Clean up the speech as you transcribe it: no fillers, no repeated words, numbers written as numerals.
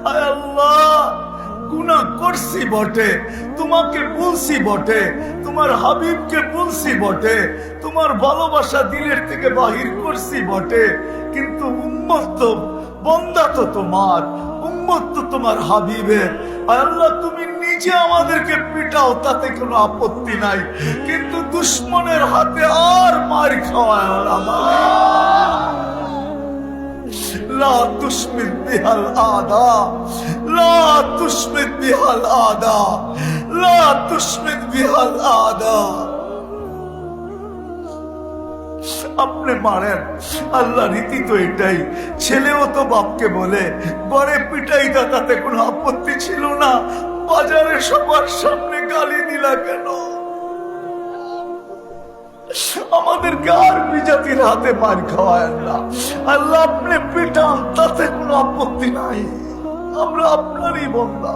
হায় আল্লাহ, গুনাহ করছি বটে, তোমাকে বলছি বটে, তোমার হাবিবকে বলছি বটে, তোমার ভালোবাসা দিলের থেকে বাহির করছি বটে, কিন্তু উম্মত তো, বন্দা তো তোমার, উম্মত তো তোমার হাবিবের। আল্লাহ, তুমি নিজে আমাদেরকে পিটাও, তাতে কোনো আপত্তি নাই, কিন্তু দুশ্মনের হাতে আর মার খাওয়ায় না। লা তুশমিত বিহাল আদা, লা তুশমিত বিহাল আদা, লা তুশমিত বিহাল আদা। আপনি মারেন, আল্লাহ রীতি তো এটাই। ছেলেও তো বাপকে বলে, ঘরে পিটাইতা, তাতে কোনো আপত্তি ছিল না, বাজারে সবার সামনে গালি দিলা কেন? আমাদেরকে আর বিজাতির হাতে মার খাওয়ায় না। আল্লাহ, আপনি পিটান, তাতে কোনো আপত্তি নাই, আমরা আপনারই বন্দা।